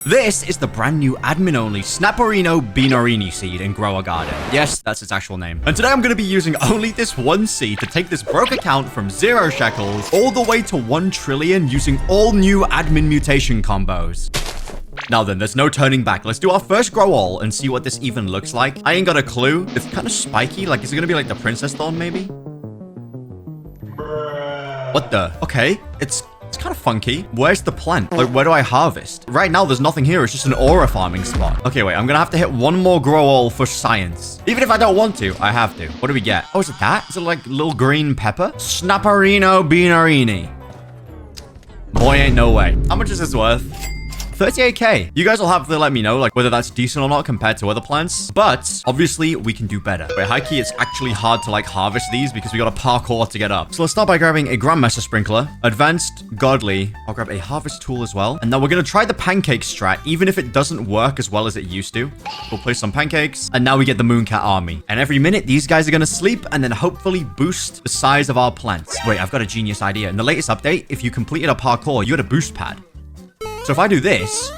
This is the brand new admin-only Snapperino Beanorini seed in Grower Garden. Yes, that's its actual name. And today I'm going to be using only this one seed to take this broke account from 0 shekels all the way to 1 trillion using all new admin mutation combos. Now then, there's no turning back. Let's do our first grow all and see what this even looks like. I ain't got a clue. It's kind of spiky. Like, is it going to be like the Princess Thorn, maybe? What the? Okay, it's kind of funky. Where's the plant? Like, where do I harvest? Right now, there's nothing here. It's just an aura farming spot. Okay, wait. I'm gonna have to hit one more grow all for science. Even if I don't want to, I have to. What do we get? Oh, is it that? Is it like little green pepper? Snapperino Beanorini. Boy, ain't no way. How much is this worth? 38k. You guys will have to let me know, like, whether that's decent or not compared to other plants. But obviously, we can do better. Wait, high key, it's actually hard to, like, harvest these because we got a parkour to get up. So let's start by grabbing a Grandmaster Sprinkler, Advanced, Godly. I'll grab a Harvest Tool as well. And now we're going to try the Pancake strat, even if it doesn't work as well as it used to. We'll place some pancakes. And now we get the Mooncat army. And every minute, these guys are going to sleep and then hopefully boost the size of our plants. Wait, I've got a genius idea. In the latest update, if you completed a parkour, you had a boost pad. So if I do this,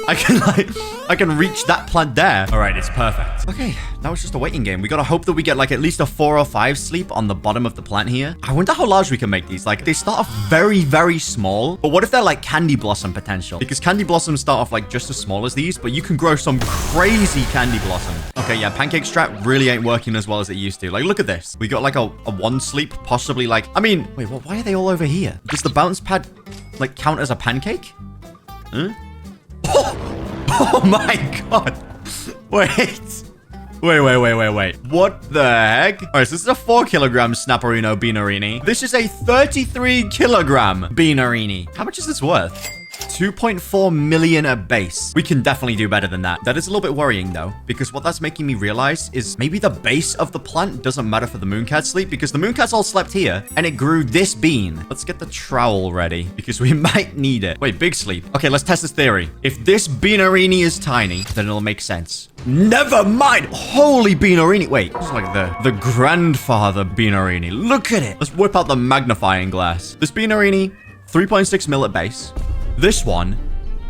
I can reach that plant there. All right, it's perfect. Okay, now it's just a waiting game. We gotta hope that we get like at least a 4 or 5 sleep on the bottom of the plant here. I wonder how large we can make these. Like, they start off very, very small. But what if they're like candy blossom potential? Because candy blossoms start off like just as small as these, but you can grow some crazy candy blossom. Okay, yeah, pancake strat really ain't working as well as it used to. Like, look at this. We got like a 1 sleep, possibly like, I mean, wait, well, why are they all over here? Does the bounce pad like count as a pancake? Huh? Oh my god. Wait. What the heck? All right, so this is a 4 kilogram Snapperino Beanorini. This is a 33 kilogram Beanorini. How much is this worth? 2.4 million at base. We can definitely do better than that. That is a little bit worrying though, because what that's making me realize is maybe the base of the plant doesn't matter for the Mooncat sleep, because the Mooncats all slept here and it grew this bean. Let's get the trowel ready because we might need it. Wait, big sleep. Okay, let's test this theory. If this Beanorini is tiny, then it'll make sense. Never mind. Holy Beanorini. Wait, it's like the grandfather Beanorini. Look at it. Let's whip out the magnifying glass. This Beanorini, 3.6 mil at base. This one,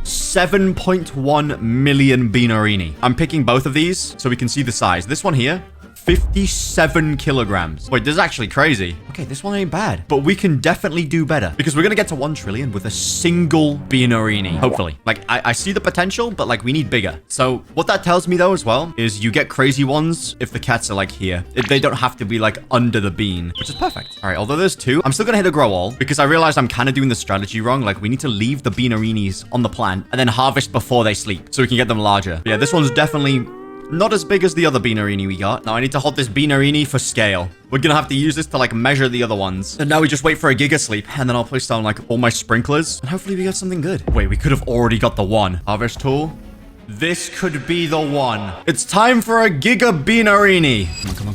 7.1 million Beanorini. I'm picking both of these so we can see the size. This one here, 57 kilograms. Wait, this is actually crazy. Okay, this one ain't bad, but we can definitely do better because we're going to get to 1 trillion with a single Beanorini. Hopefully. Like, I see the potential, but like we need bigger. So what that tells me though as well is you get crazy ones if the cats are like here. They don't have to be like under the bean, which is perfect. All right, although there's 2, I'm still going to hit a grow all because I realized I'm kind of doing the strategy wrong. Like, we need to leave the Beanorinis on the plant and then harvest before they sleep so we can get them larger. But yeah, this one's definitely not as big as the other Beanorini we got. Now I need to hold this Beanorini for scale. We're gonna have to use this to like measure the other ones. And now we just wait for a giga sleep and then I'll place down like all my sprinklers and hopefully we get something good. Wait, we could have already got the 1. Harvest tool. This could be the 1. It's time for a giga Beanorini. Come on.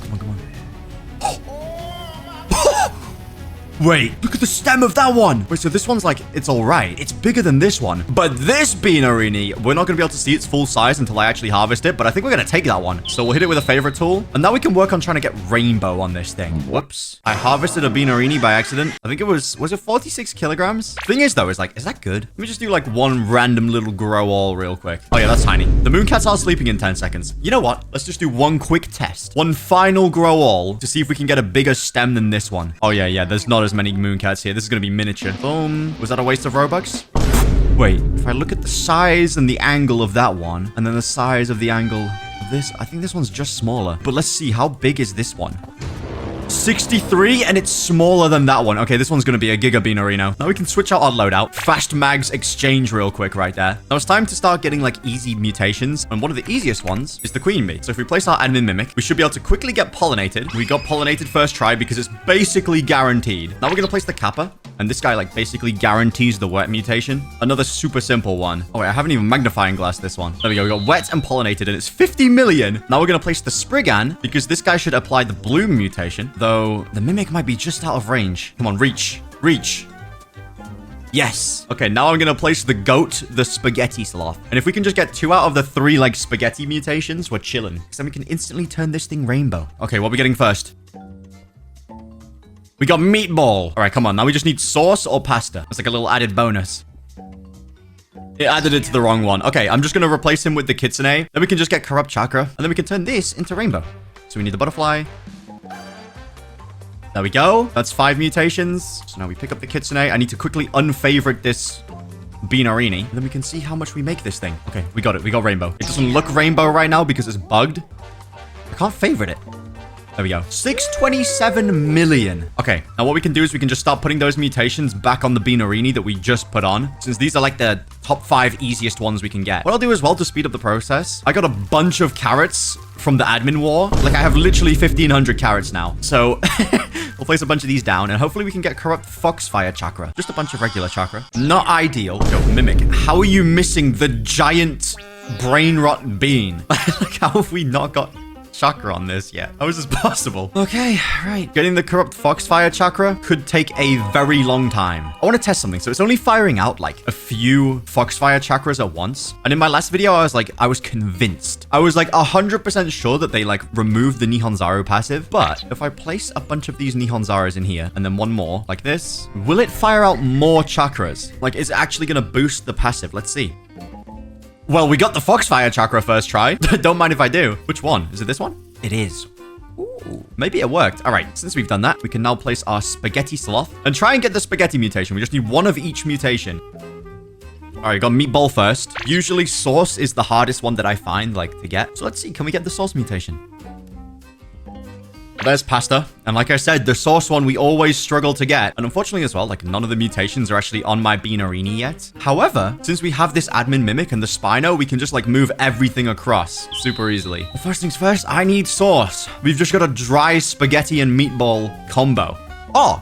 Wait, look at the stem of that one. Wait, so this one's like, it's all right. It's bigger than this one. But this Beanorini, we're not going to be able to see its full size until I actually harvest it. But I think we're going to take that one. So we'll hit it with a favorite tool. And now we can work on trying to get rainbow on this thing. Whoops. I harvested a Beanorini by accident. I think it was it 46 kilograms? Thing is though, is like, is that good? Let me just do like one random little grow all real quick. Oh yeah, that's tiny. The Mooncats are sleeping in 10 seconds. You know what? Let's just do one quick test. One final grow all to see if we can get a bigger stem than this one. Oh yeah. There's not as many Mooncats here. This is going to be miniature. Boom. Was that a waste of Robux? Wait, if I look at the size and the angle of that one, and then the size of the angle of this, I think this one's just smaller. But let's see, how big is this one? 63, and it's smaller than that one. Okay, this one's going to be a Giga Beanorino. Now we can switch out our loadout. Fast mags exchange real quick right there. Now it's time to start getting like easy mutations. And one of the easiest ones is the queen bee. So if we place our admin mimic, we should be able to quickly get pollinated. We got pollinated first try because it's basically guaranteed. Now we're going to place the kappa. And this guy like basically guarantees the wet mutation. Another super simple one. Oh wait, I haven't even magnifying glass this one. There we go. We got wet and pollinated and it's 50 million. Now we're going to place the Spriggan because this guy should apply the bloom mutation. Though the mimic might be just out of range. Come on, reach. Yes. Okay, now I'm going to place the goat, the spaghetti sloth. And if we can just get 2 out of the 3 like spaghetti mutations, we're chilling. Because then we can instantly turn this thing rainbow. Okay, what are we getting first? We got meatball. All right, come on. Now we just need sauce or pasta. It's like a little added bonus. It added it to the wrong one. Okay, I'm just going to replace him with the Kitsune. Then we can just get Corrupt Chakra. And then we can turn this into Rainbow. So we need the butterfly. There we go. That's 5 mutations. So now we pick up the Kitsune. I need to quickly unfavorite this Beanarini. And then we can see how much we make this thing. Okay, we got it. We got Rainbow. It doesn't look Rainbow right now because it's bugged. I can't favorite it. There we go. 627 million. Okay, now what we can do is we can just start putting those mutations back on the Beanarini that we just put on, since these are like the top 5 easiest ones we can get. What I'll do as well to speed up the process, I got a bunch of carrots from the admin war. Like, I have literally 1,500 carrots now. So, we'll place a bunch of these down, and hopefully we can get Corrupt Foxfire Chakra. Just a bunch of regular chakra. Not ideal. Yo, Mimic, how are you missing the giant brain rot bean? Like, how have we not got chakra on this yet? How is this possible? Okay, right. Getting the Corrupt Foxfire Chakra could take a very long time. I want to test something. So it's only firing out like a few Foxfire Chakras at once. And in my last video, I was convinced. I was like 100% sure that they like removed the Nihonzaru passive. But if I place a bunch of these Nihonzarus in here and then one more like this, will it fire out more chakras? Like, is it actually going to boost the passive? Let's see. Well, we got the Foxfire Chakra first try. Don't mind if I do. Which one? Is it this one? It is. Ooh, maybe it worked. All right, since we've done that, we can now place our Spaghetti Sloth and try and get the Spaghetti mutation. We just need one of each mutation. All right, got Meatball first. Usually Sauce is the hardest one that I find, like, to get. So let's see. Can we get the Sauce mutation? There's Pasta. And like I said, the Sauce one we always struggle to get. And unfortunately as well, like, none of the mutations are actually on my Beanarini yet. However, since we have this Admin Mimic and the Spino, we can just like move everything across super easily. Well, first things first, I need Sauce. We've just got a dry spaghetti and meatball combo. Oh,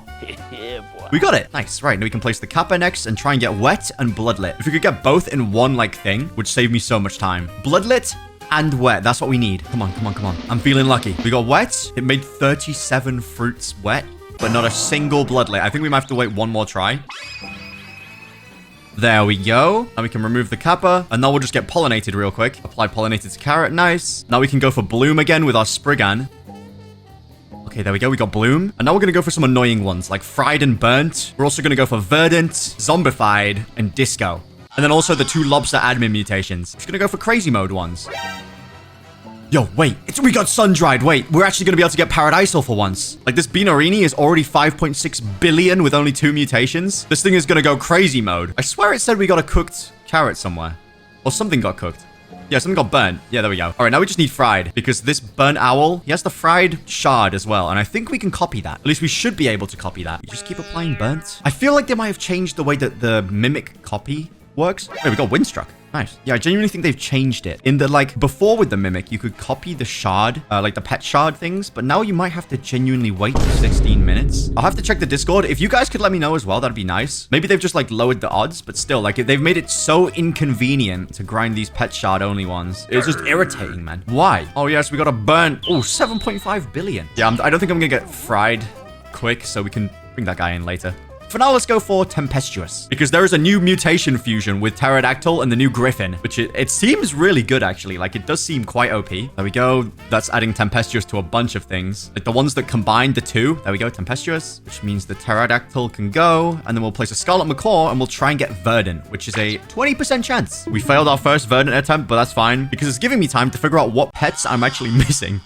we got it. Nice. Right, now we can place the Kappa next and try and get Wet and Bloodlit. If we could get both in one like thing, would save me so much time. Bloodlit and Wet. That's what we need. Come on, come on, come on. I'm feeling lucky. We got Wet. It made 37 fruits wet, but not a single Bloodlit. I think we might have to wait one more try. There we go. And we can remove the Kappa. And now we'll just get pollinated real quick. Apply pollinated to carrot. Nice. Now we can go for Bloom again with our Spriggan. Okay, there we go. We got Bloom. And now we're going to go for some annoying ones like Fried and Burnt. We're also going to go for Verdant, Zombified, and Disco. And then also the 2 lobster admin mutations. Just gonna go for crazy mode ones. Yo, wait. We got sun-dried. Wait, we're actually gonna be able to get Paradisal for once. Like, this Beanarini is already 5.6 billion with only 2 mutations. This thing is gonna go crazy mode. I swear it said we got a cooked carrot somewhere. Or something got cooked. Yeah, something got burnt. Yeah, there we go. All right, now we just need fried. Because this burnt owl, he has the fried shard as well. And I think we can copy that. At least we should be able to copy that. We just keep applying burnt. I feel like they might have changed the way that the Mimic copy works. Wait, we got Windstruck. Nice. Yeah, I genuinely think they've changed it. In the, like, before with the Mimic, you could copy the shard, like the pet shard things, but now you might have to genuinely wait 16 minutes. I'll have to check the Discord. If you guys could let me know as well, that'd be nice. Maybe they've just, like, lowered the odds, but still, like, they've made it so inconvenient to grind these pet shard only ones. It's just irritating, man. Why? Oh, yes, we got a burn. Oh, 7.5 billion. Yeah, I don't think I'm gonna get fried quick, so we can bring that guy in later. For now, let's go for Tempestuous, because there is a new mutation fusion with Pterodactyl and the new Griffin, which it seems really good, actually. Like, it does seem quite OP. There we go. That's adding Tempestuous to a bunch of things. Like, the ones that combine the 2. There we go, Tempestuous, which means the Pterodactyl can go. And then we'll place a Scarlet Macaw, and we'll try and get Verdant, which is a 20% chance. We failed our first Verdant attempt, but that's fine, because it's giving me time to figure out what pets I'm actually missing.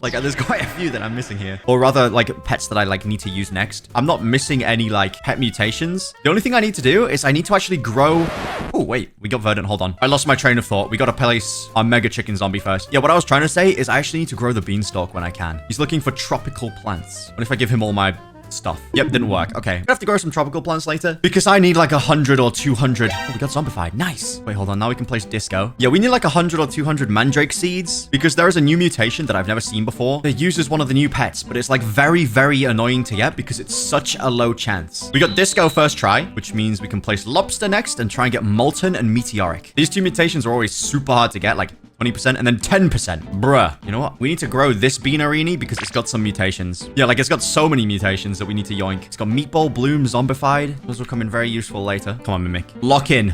Like, there's quite a few that I'm missing here. Or rather, like, pets that I, like, need to use next. I'm not missing any, like, pet mutations. The only thing I need to do is I need to actually grow... Oh, wait. We got Verdant. Hold on. I lost my train of thought. We got to place our Mega Chicken Zombie first. Yeah, what I was trying to say is I actually need to grow the Beanstalk when I can. He's looking for tropical plants. What if I give him all my... stuff? Yep, didn't work. Okay. I have to grow some tropical plants later because I need like 100 or 200. Oh, we got zombified. Nice. Wait, hold on. Now we can place Disco. Yeah, we need like 100 or 200 Mandrake seeds because there is a new mutation that I've never seen before. It uses one of the new pets, but it's like very, very annoying to get because it's such a low chance. We got Disco first try, which means we can place Lobster next and try and get Molten and Meteoric. These 2 mutations are always super hard to get, like 20% and then 10%. Bruh. You know what? We need to grow this Beanarini because it's got some mutations. Yeah, like it's got so many mutations that we need to yoink. It's got Meatball, Bloom, Zombified. Those will come in very useful later. Come on, Mimic. Lock in.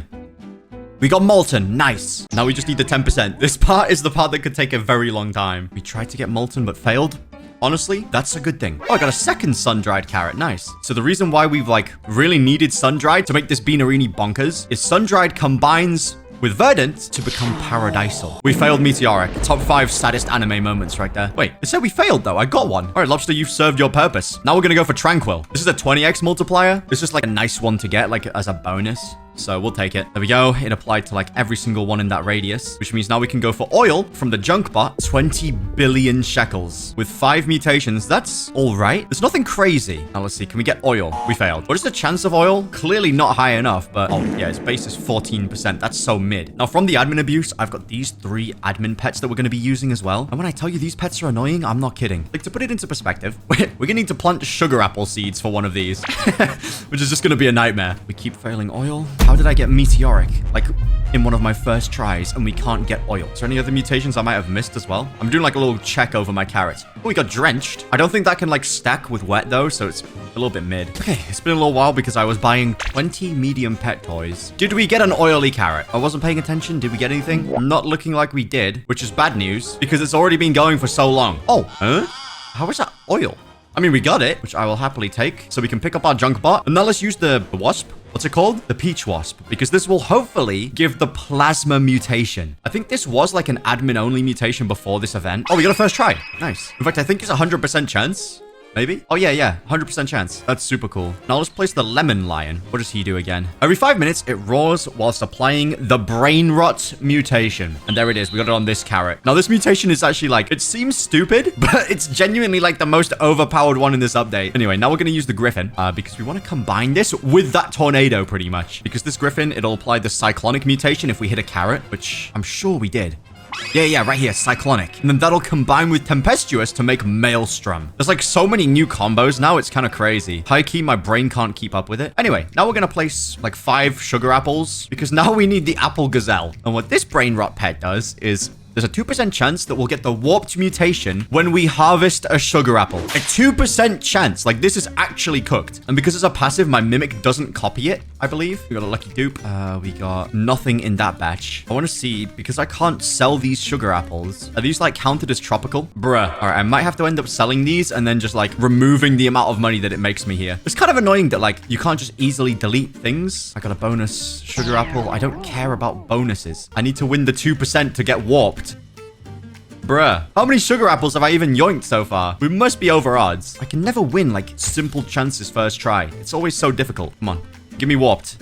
We got Molten. Nice. Now we just need the 10%. This part is the part that could take a very long time. We tried to get Molten but failed. Honestly, that's a good thing. Oh, I got a second sun-dried carrot. Nice. So the reason why we've like really needed sun-dried to make this beanerini bonkers is sun-dried combines with verdant to become paradisal. We failed meteoric. Top 5 saddest anime moments right there. Wait, it said we failed though. I got one. All right, lobster, you've served your purpose. Now we're gonna go for tranquil. This is a 20x multiplier. It's just like a nice one to get like as a bonus. So we'll take it. There we go. It applied to like every single one in that radius, which means now we can go for oil from the junk bot. 20 billion shekels with 5 mutations. That's all right. There's nothing crazy. Now let's see. Can we get oil? We failed. What is the chance of oil? Clearly not high enough, but oh yeah, its base is 14%. That's so mid. Now from the admin abuse, I've got these 3 admin pets that we're going to be using as well. And when I tell you these pets are annoying, I'm not kidding. Like to put it into perspective, we're going to need to plant sugar apple seeds for one of these, which is just going to be a nightmare. We keep failing oil. How did I get meteoric? Like in one of my first tries and we can't get oil. Is there any other mutations I might have missed as well? I'm doing like a little check over my carrots. Oh, we got drenched. I don't think that can like stack with wet though, so it's a little bit mid. Okay, it's been a little while because I was buying 20 medium pet toys. Did we get an oily carrot? I wasn't paying attention. Did we get anything? Not looking like we did, which is bad news because it's already been going for so long. Oh, huh? How is that oil? I mean, we got it, which I will happily take. So we can pick up our junk bot. And now let's use the wasp. What's it called? The peach wasp. Because this will hopefully give the plasma mutation. I think this was like an admin-only mutation before this event. Oh, we got a first try. Nice. In fact, I think it's a 100% chance. Maybe? Oh, yeah. 100% chance. That's super cool. Now let's place the lemon lion. What does he do again? Every 5 minutes, it roars whilst applying the BRAINROT mutation. And there it is. We got it on this carrot. Now, this mutation is actually like, it seems stupid, but it's genuinely like the most overpowered one in this update. Anyway, now we're going to use the griffin because we want to combine this with that tornado pretty much. Because this griffin, it'll apply the cyclonic mutation if we hit a carrot, which I'm sure we did. Yeah, right here, cyclonic. And then that'll combine with tempestuous to make maelstrom. There's like so many new combos now, it's kind of crazy. High key, my brain can't keep up with it. Anyway, now we're gonna place like 5 sugar apples because now we need the apple gazelle. And what this brain rot pet does is there's a 2% chance that we'll get the warped mutation when we harvest a sugar apple. A 2% chance. Like, this is actually cooked. And because it's a passive, my mimic doesn't copy it, I believe. We got a lucky dupe. We got nothing in that batch. I want to see, because I can't sell these sugar apples. Are these, like, counted as tropical? Bruh. All right, I might have to end up selling these and then just, like, removing the amount of money that it makes me here. It's kind of annoying that, like, you can't just easily delete things. I got a bonus sugar apple. I don't care about bonuses. I need to win the 2% to get warped. Bruh. How many sugar apples have I even yoinked so far? We must be over odds. I can never win, like, simple chances first try. It's always so difficult. Come on. Give me warped.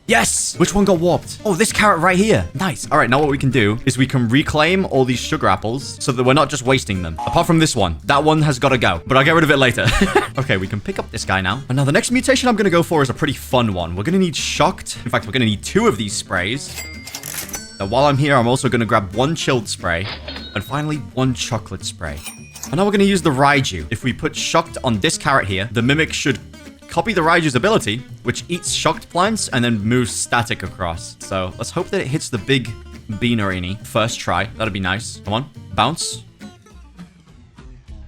Yes! Which one got warped? Oh, this carrot right here. Nice. All right, now what we can do is we can reclaim all these sugar apples so that we're not just wasting them. Apart from this one. That one has got to go, but I'll get rid of it later. Okay, we can pick up this guy now. And now the next mutation I'm going to go for is a pretty fun one. We're going to need shocked. In fact, we're going to need 2 of these sprays. Now, while I'm here, I'm also going to grab 1 chilled spray and finally 1 chocolate spray. And now we're going to use the Raiju. If we put shocked on this carrot here, the mimic should copy the Raiju's ability, which eats shocked plants and then moves static across. So let's hope that it hits the big beanerini first try. That'd be nice. Come on, bounce.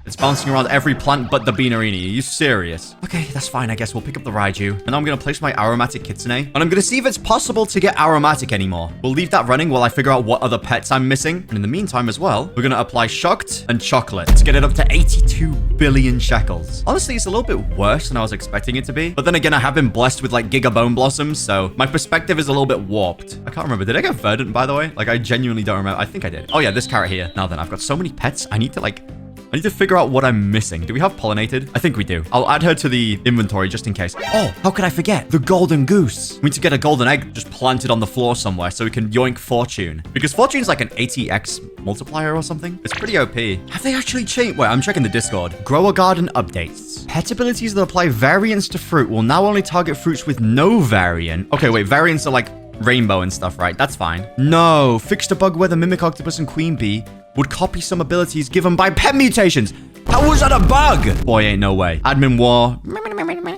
It's bouncing around every plant but the beanerini. Are you serious? Okay, that's fine. I guess we'll pick up the Raiju. And now I'm going to place my aromatic kitsune. And I'm going to see if it's possible to get aromatic anymore. We'll leave that running while I figure out what other pets I'm missing. And in the meantime as well, we're going to apply shocked and chocolate to get it up to 82 billion shekels. Honestly, it's a little bit worse than I was expecting it to be. But then again, I have been blessed with like giga bone blossoms. So my perspective is a little bit warped. I can't remember. Did I get verdant, by the way? Like, I genuinely don't remember. I think I did. Oh yeah, this carrot here. Now then, I've got so many pets. I need to figure out what I'm missing. Do we have pollinated? I think we do. I'll add her to the inventory just in case. Oh, how could I forget? The golden goose. We need to get a golden egg just planted on the floor somewhere so we can yoink fortune. Because fortune's like an 80x multiplier or something. It's pretty OP. Have they actually changed? Wait, I'm checking the Discord. Grower garden updates. Pet abilities that apply variants to fruit will now only target fruits with no variant. Okay, wait, variants are like rainbow and stuff, right? That's fine. No, fixed a bug where the mimic octopus and queen bee would copy some abilities given by pet mutations. How was that a bug? Boy, ain't no way. Admin war.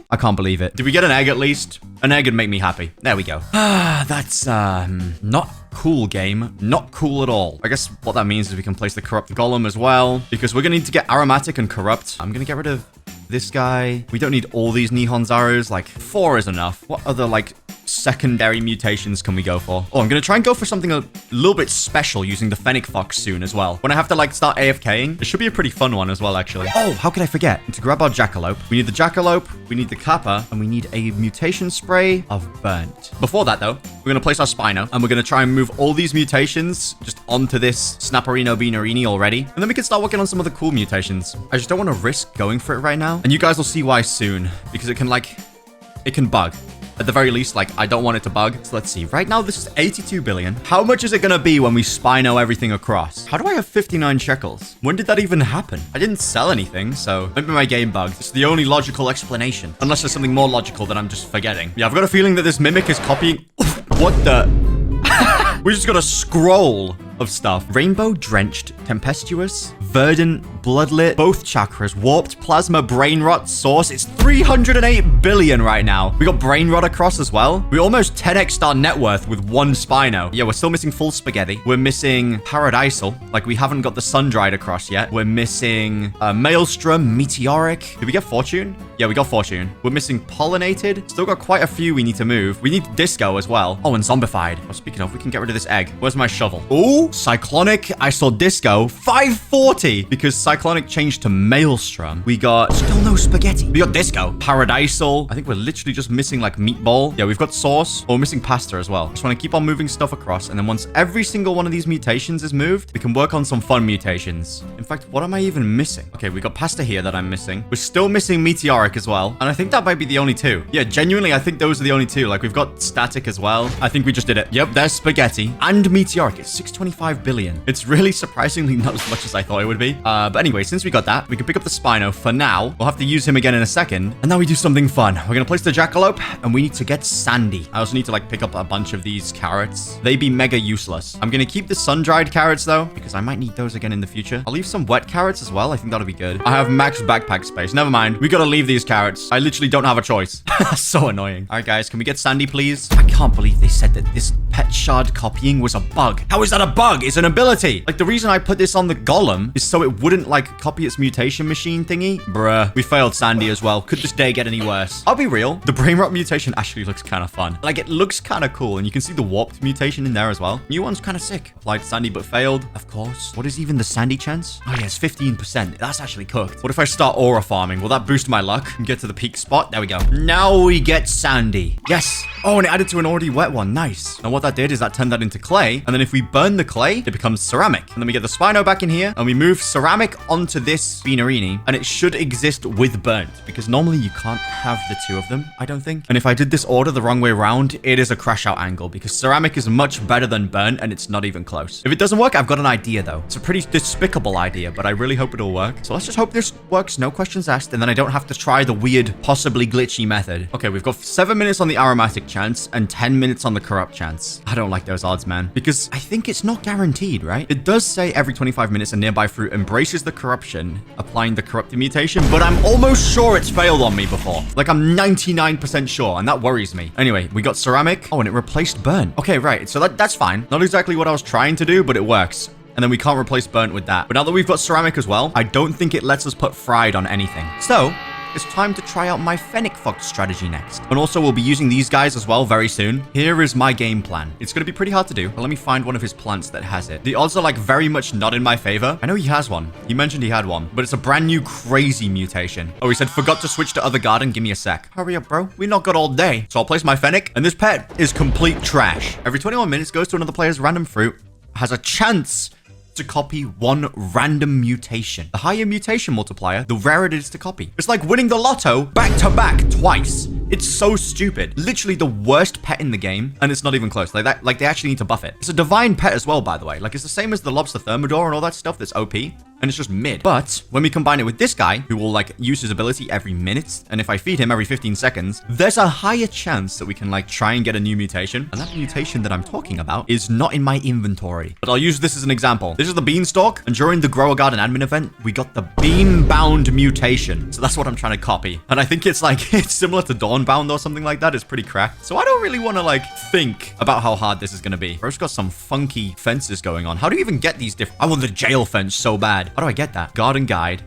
I can't believe it. Did we get an egg at least? An egg would make me happy. There we go. That's, not cool, game. Not cool at all. I guess what that means is we can place the corrupt golem as well, because we're going to need to get aromatic and corrupt. I'm going to get rid of this guy. We don't need all these Nihon Zarus. Like, 4 is enough. What other, like, secondary mutations can we go for? Oh, I'm going to try and go for something a little bit special using the Fennec Fox soon as well. When I have to like start AFKing, it should be a pretty fun one as well, actually. Oh, how could I forget? To grab our jackalope, we need the jackalope, we need the kappa, and we need a mutation spray of burnt. Before that though, we're going to place our Spino and we're going to try and move all these mutations just onto this Snapperino Beanerini already. And then we can start working on some of the cool mutations. I just don't want to risk going for it right now. And you guys will see why soon, because it can bug. At the very least, like, I don't want it to bug. So let's see. Right now, this is 82 billion. How much is it going to be when we Spino everything across? How do I have 59 shekels? When did that even happen? I didn't sell anything, so maybe my game bugged. It's the only logical explanation. Unless there's something more logical that I'm just forgetting. Yeah, I've got a feeling that this mimic is copying... What the... We just got a scroll of stuff. Rainbow drenched, tempestuous, verdant, bloodlit, both chakras, warped, plasma, brain rot, source. It's 308 billion right now. We got brain rot across as well. We almost 10x'd our net worth with one Spino. Yeah, we're still missing full spaghetti. We're missing paradisal. Like, we haven't got the sun dried across yet. We're missing maelstrom, meteoric. Did we get fortune? Yeah, we got fortune. We're missing pollinated. Still got quite a few we need to move. We need disco as well. Oh, and zombified. Oh, speaking of, we can get rid of this egg. Where's my shovel? Oh, cyclonic. I saw disco. 540 because cyclonic changed to maelstrom. We got still no spaghetti. We got disco. Paradisal. I think we're literally just missing like meatball. Yeah, we've got sauce. Oh, we're missing pasta as well. Just want to keep on moving stuff across. And then once every single one of these mutations is moved, we can work on some fun mutations. In fact, what am I even missing? Okay, we got pasta here that I'm missing. We're still missing meteoric as well. And I think that might be the only two. Yeah, genuinely, I think those are the only two. Like, we've got static as well. I think we just did it. Yep, there's spaghetti and meteoric. It's 625 billion. It's really surprisingly not as much as I thought it would be. But anyway, since we got that, we can pick up the Spino for now. We'll have to use him again in a second. And now we do something fun. We're going to place the jackalope and we need to get Sandy. I also need to like pick up a bunch of these carrots. They'd be mega useless. I'm going to keep the sun-dried carrots though, because I might need those again in the future. I'll leave some wet carrots as well. I think that'll be good. I have max backpack space. Never mind. We got to leave these carrots. I literally don't have a choice. So annoying. All right, guys, can we get Sandy, please? I can't believe they said that this pet shard copying was a bug. How is that a bug? It's an ability. Like, the reason I put this on the golem is so it wouldn't like copy its mutation machine thingy. Bruh, we failed Sandy as well. Could this day get any worse? I'll be real. The brain rot mutation actually looks kind of fun. Like, it looks kind of cool. And you can see the warped mutation in there as well. New one's kind of sick. Applied Sandy but failed. Of course. What is even the Sandy chance? Oh yeah, it's 15%. That's actually cooked. What if I start aura farming? Will that boost my luck and get to the peak spot? There we go. Now we get Sandy. Yes. Oh, and it added to an already wet one. Nice. And what that did is that turned that into clay. And then if we burn the clay, it becomes ceramic. And then we get the Spino back in here and we move ceramic onto this Beanerini. And it should exist with burnt because normally you can't have the two of them, I don't think. And if I did this order the wrong way around, it is a crash out angle because ceramic is much better than burnt and it's not even close. If it doesn't work, I've got an idea though. It's a pretty despicable idea, but I really hope it'll work. So let's just hope this works. No questions asked. And then I don't have to try the weird, possibly glitchy method. Okay, we've got 7 minutes on the aromatic chance and 10 minutes on the corrupt chance. I don't like those odds, man, because I think it's not guaranteed, right? It does say every 25 minutes a nearby fruit embraces the corruption, applying the corrupted mutation, but I'm almost sure it's failed on me before. Like, I'm 99% sure, and that worries me. Anyway, we got ceramic. Oh, and it replaced burnt. Okay, right. So that's fine. Not exactly what I was trying to do, but it works. And then we can't replace burnt with that. But now that we've got ceramic as well, I don't think it lets us put fried on anything. So it's time to try out my Fennec Fox strategy next. And also we'll be using these guys as well very soon. Here is my game plan. It's going to be pretty hard to do, but let me find one of his plants that has it. The odds are like very much not in my favor. I know he has one. He mentioned he had one, but it's a brand new crazy mutation. Oh, he said, forgot to switch to other garden. Give me a sec. Hurry up, bro. We not got all day. So I'll place my Fennec and this pet is complete trash. Every 21 minutes goes to another player's random fruit, has a chance to copy one random mutation. The higher mutation multiplier, the rarer it is to copy. It's like winning the lotto back to back twice. It's so stupid. Literally the worst pet in the game, and it's not even close. Like that, like they actually need to buff it. It's a divine pet as well, by the way. Like it's the same as the lobster thermidor and all that stuff that's OP. And it's just mid. But when we combine it with this guy, who will like use his ability every minute, and if I feed him every 15 seconds, there's a higher chance that we can like try and get a new mutation. And that mutation that I'm talking about is not in my inventory. But I'll use this as an example. This is the beanstalk, and during the Grower Garden admin event, we got the bean-bound mutation. So that's what I'm trying to copy. And I think it's like, it's similar to Dawn-bound or something like that. It's pretty cracked. So I don't really want to like think about how hard this is going to be. Bro's got some funky fences going on. How do you even get these different? I want the jail fence so bad. How do I get that? Garden guide.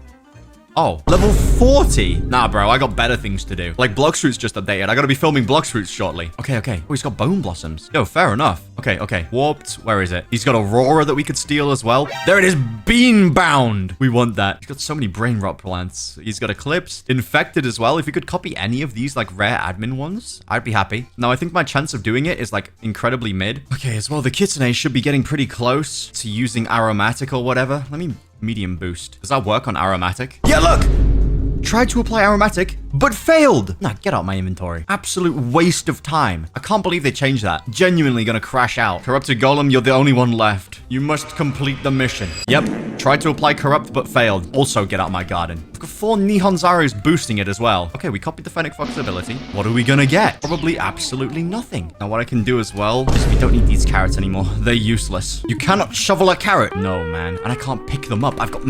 Oh, level 40. Nah, bro, I got better things to do. Like, Bloxfruit's just updated. I gotta be filming Bloxfruits shortly. Okay, okay. Oh, he's got Bone Blossoms. Yo, fair enough. Okay, okay. Warped. Where is it? He's got Aurora that we could steal as well. There it is. Bean Bound. We want that. He's got so many brain rot plants. He's got Eclipsed. Infected as well. If we could copy any of these, like, rare admin ones, I'd be happy. Now, I think my chance of doing it is, like, incredibly mid. Okay, as well, the Kitsune should be getting pretty close to using Aromatic or whatever. Let me medium boost. Does that work on Aromatic? Yeah, look! Tried to apply Aromatic, but failed. Nah, get out my inventory. Absolute waste of time. I can't believe they changed that. Genuinely gonna crash out. Corrupted Golem, you're the only one left. You must complete the mission. Yep. Tried to apply Corrupt, but failed. Also, get out my garden. I've got 4 Nihon Zarus boosting it as well. Okay, we copied the Fennec Fox ability. What are we gonna get? Probably absolutely nothing. Now, what I can do as well is we don't need these carrots anymore. They're useless. You cannot shovel a carrot. No, man. And I can't pick them up. I've got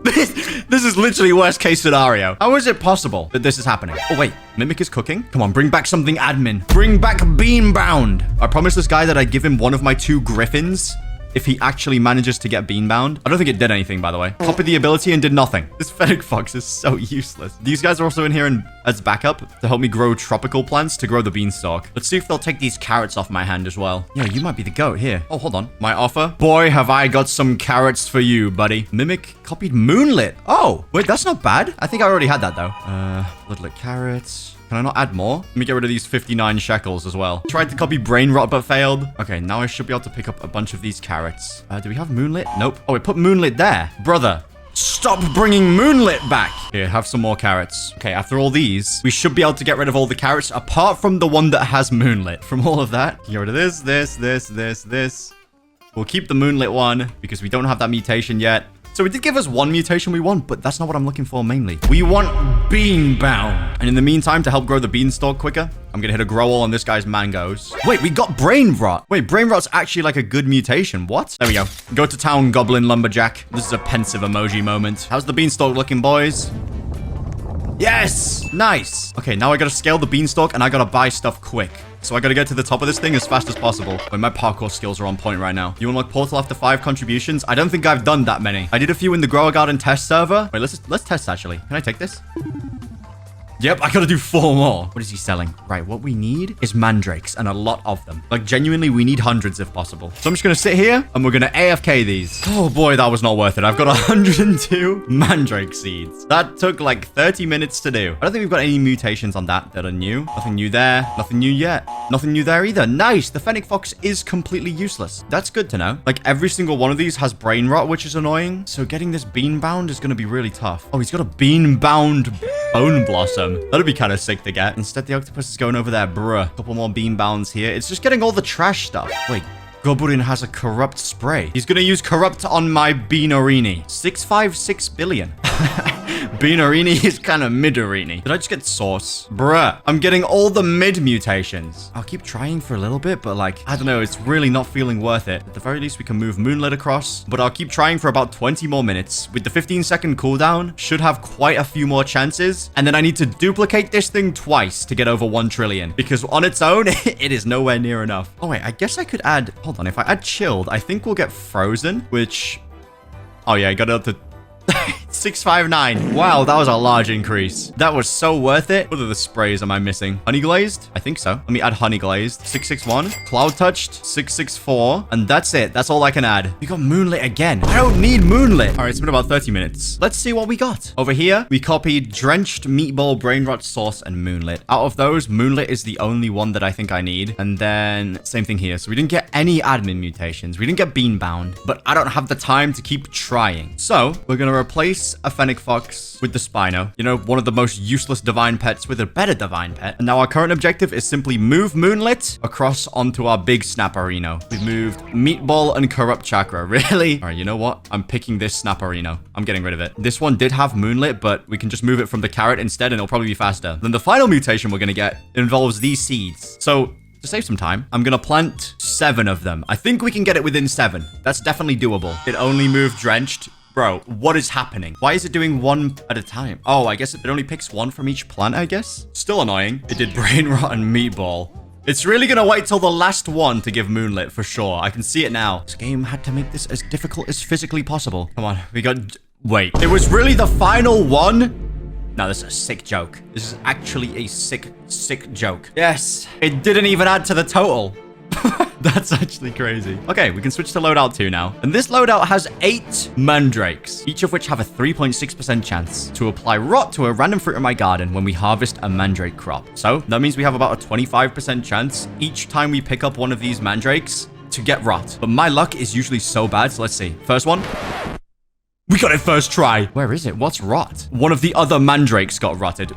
This is literally worst case scenario. How is it possible that this is happening? Oh, wait. Mimic is cooking? Come on, bring back something admin. Bring back Bean Bound. I promised this guy that I'd give him one of my 2 griffins if he actually manages to get beanbound. I don't think it did anything, by the way. Copied the ability and did nothing. This Fennec Fox is so useless. These guys are also in here as backup to help me grow tropical plants to grow the beanstalk. Let's see if they'll take these carrots off my hand as well. Yeah, you might be the goat here. Oh, hold on. My offer? Boy, have I got some carrots for you, buddy. Mimic copied Moonlit. Oh, wait, that's not bad. I think I already had that, though. Bloodlit carrots. Can I not add more? Let me get rid of these 59 shekels as well. Tried to copy Brainrot, but failed. Okay, now I should be able to pick up a bunch of these carrots. Do we have Moonlit? Nope. Oh, we put Moonlit there. Brother, stop bringing Moonlit back. Here, have some more carrots. Okay, after all these, we should be able to get rid of all the carrots, apart from the one that has Moonlit. From all of that, get rid of this. We'll keep the Moonlit one, because we don't have that mutation yet. So it did give us 1 mutation we want, but that's not what I'm looking for mainly. We want Bean Bound. And in the meantime, to help grow the beanstalk quicker, I'm gonna hit a grow all on this guy's mangoes. Wait, we got Brain Rot. Wait, Brain Rot's actually like a good mutation. What? There we go. Go to town, Goblin Lumberjack. This is a pensive emoji moment. How's the beanstalk looking, boys? Yes! Nice. Okay, now I gotta scale the beanstalk and I gotta buy stuff quick. So I gotta get to the top of this thing as fast as possible. Wait, my parkour skills are on point right now. You unlock portal after 5 contributions? I don't think I've done that many. I did a few in the Grower Garden test server. Wait, let's test actually. Can I take this? Yep, I gotta do 4 more. What is he selling? Right, what we need is mandrakes, and a lot of them. Like, genuinely, we need hundreds if possible. So I'm just gonna sit here, and we're gonna AFK these. Oh boy, that was not worth it. I've got 102 mandrake seeds. That took like 30 minutes to do. I don't think we've got any mutations on that are new. Nothing new there. Nothing new yet. Nothing new there either. Nice. The Fennec Fox is completely useless. That's good to know. Like, every single one of these has brain rot, which is annoying. So getting this bean bound is gonna be really tough. Oh, he's got a bean bound bone blossom. That'd be kind of sick to get. Instead, the octopus is going over there. Bruh. Couple more bean bounds here. It's just getting all the trash stuff. Wait. Goburin has a corrupt spray. He's gonna use corrupt on my Beanorini. 656 billion. Beanorini is kind of mid-arini. Did I just get sauce? Bruh. I'm getting all the mid mutations. I'll keep trying for a little bit, but like, I don't know. It's really not feeling worth it. At the very least, we can move Moonlit across, but I'll keep trying for about 20 more minutes. With the 15-second cooldown, should have quite a few more chances. And then I need to duplicate this thing twice to get over 1 trillion, because on its own, it is nowhere near enough. Oh wait, I guess I could add, hold on. If I add chilled, I think we'll get frozen, which, oh yeah, I got it up to 659. Wow, that was a large increase. That was so worth it. What other sprays am I missing? Honey glazed? I think so. Let me add honey glazed. 661. Cloud touched. 664. And that's it. That's all I can add. We got moonlit again. I don't need moonlit. All right, it's been about 30 minutes. Let's see what we got. Over here, we copied drenched meatball, brain rot sauce, and moonlit. Out of those, moonlit is the only one that I think I need. And then same thing here. So we didn't get any admin mutations. We didn't get bean bound, but I don't have the time to keep trying. So we're going to replace a Fennec Fox with the Spino. You know, one of the most useless divine pets with a better divine pet. And now our current objective is simply move Moonlit across onto our big Snapperino. We've moved Meatball and Corrupt Chakra. Really? All right, you know what? I'm picking this Snapperino. I'm getting rid of it. This one did have Moonlit, but we can just move it from the carrot instead and it'll probably be faster. Then the final mutation we're going to get involves these seeds. So to save some time, I'm going to plant 7 of them. I think we can get it within 7. That's definitely doable. It only moved drenched. Bro, what is happening? Why is it doing 1 at a time? Oh, I guess it only picks 1 from each plant, I guess. Still annoying. It did brain rot and meatball. It's really gonna wait till the last one to give moonlit for sure. I can see it now. This game had to make this as difficult as physically possible. Come on, we got Wait, it was really the final one? No, this is a sick joke. This is actually a sick, sick joke. Yes, it didn't even add to the total. That's actually crazy. Okay, we can switch to loadout 2 now. And this loadout has 8 mandrakes, each of which have a 3.6% chance to apply rot to a random fruit in my garden when we harvest a mandrake crop. So that means we have about a 25% chance each time we pick up one of these mandrakes to get rot. But my luck is usually so bad. So let's see. First one. We got it first try. Where is it? What's rot? One of the other mandrakes got rotted.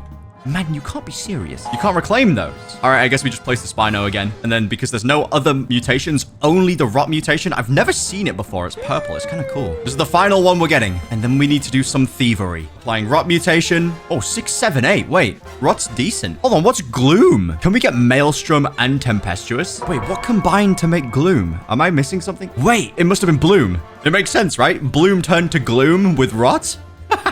Man, you can't be serious. You can't reclaim those. All right, I guess we just place the Spino again. And then because there's no other mutations, only the rot mutation. I've never seen it before. It's purple. It's kind of cool. This is the final one we're getting. And then we need to do some thievery. Applying rot mutation. Oh, 6, 7, 8. Wait, rot's decent. Hold on, what's gloom? Can we get maelstrom and tempestuous? Wait, what combined to make gloom? Am I missing something? Wait, it must have been bloom. It makes sense, right? Bloom turned to gloom with rot?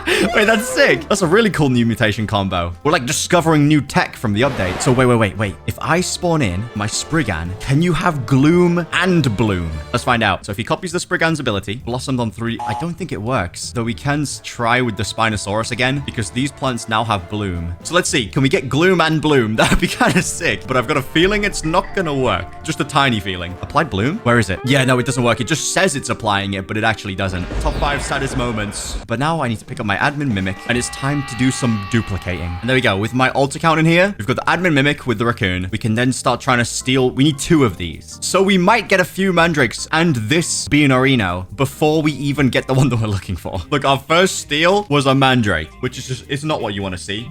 Wait, that's sick. That's a really cool new mutation combo. We're like discovering new tech from the update. So wait. If I spawn in my Spriggan, can you have gloom and bloom? Let's find out. So if he copies the Spriggan's ability, blossomed on 3, I don't think it works. Though we can try with the Spinosaurus again because these plants now have bloom. So let's see. Can we get gloom and bloom? That'd be kind of sick, but I've got a feeling it's not gonna work. Just a tiny feeling. Applied bloom? Where is it? Yeah, no, it doesn't work. It just says it's applying it, but it actually doesn't. Top 5 saddest moments. But now I need to pick up my admin mimic, and it's time to do some duplicating. And there we go. With my alt account in here, we've got the admin mimic with the raccoon. We can then start trying to steal. We need 2 of these. So we might get a few mandrakes and this Beanorino before we even get the one that we're looking for. Look, our first steal was a mandrake, which is just, it's not what you want to see.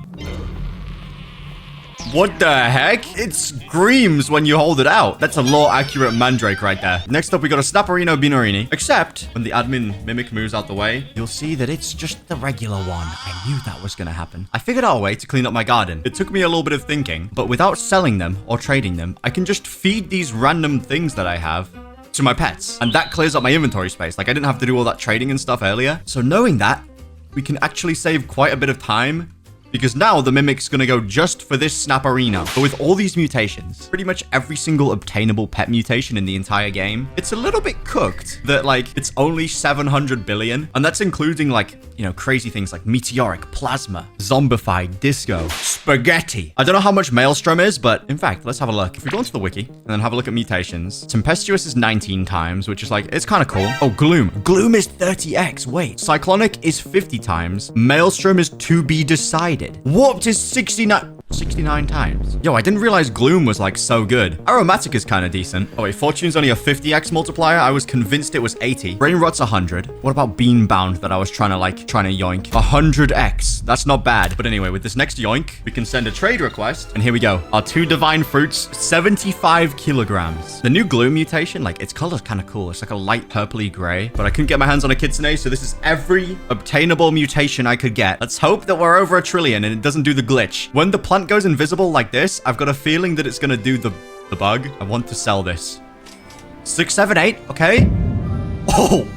What the heck? It screams when you hold it out. That's a law-accurate mandrake right there. Next up, we got a Snapperino Beanorini. Except, when the admin mimic moves out the way, you'll see that it's just the regular one. I knew that was going to happen. I figured out a way to clean up my garden. It took me a little bit of thinking, but without selling them or trading them, I can just feed these random things that I have to my pets. And that clears up my inventory space. Like, I didn't have to do all that trading and stuff earlier. So knowing that, we can actually save quite a bit of time because now the mimic's gonna go just for this Snapperino. But with all these mutations, pretty much every single obtainable pet mutation in the entire game, it's a little bit cooked that like it's only 700 billion. And that's including like, you know, crazy things like meteoric, plasma, zombified, disco, spaghetti. I don't know how much Maelstrom is, but in fact, let's have a look. If we go into the wiki and then have a look at mutations, Tempestuous is 19 times, which is like, it's kind of cool. Oh, Gloom. Gloom is 30x. Wait, Cyclonic is 50 times. Maelstrom is to be decided. Warped is 69 times. Yo, I didn't realize Gloom was like so good. Aromatic is kind of decent. Oh wait, Fortune's only a 50x multiplier. I was convinced it was 80. Brainrot's 100. What about Beanbound that I was trying to yoink? 100x. That's not bad. But anyway, with this next yoink, we can send a trade request. And here we go. Our 2 divine fruits, 75 kilograms. The new Gloom mutation, like its color's kind of cool. It's like a light purpley gray, but I couldn't get my hands on a Kitsune. So this is every obtainable mutation I could get. Let's hope that we're over 1 trillion and it doesn't do the glitch. When the plant goes invisible like this, I've got a feeling that it's gonna do the bug. I want to sell this. 6, 7, 8. Okay. Oh,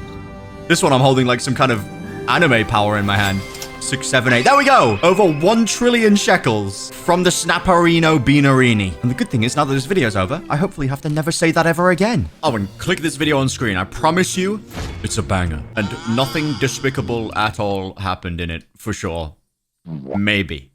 this one I'm holding like some kind of anime power in my hand. 6, 7, 8. There we go. Over 1 trillion shekels from the Snapperino Beanorini. And the good thing is, now that this video's over, I hopefully have to never say that ever again. Oh, and click this video on screen. I promise you, it's a banger. And nothing despicable at all happened in it, for sure. Maybe.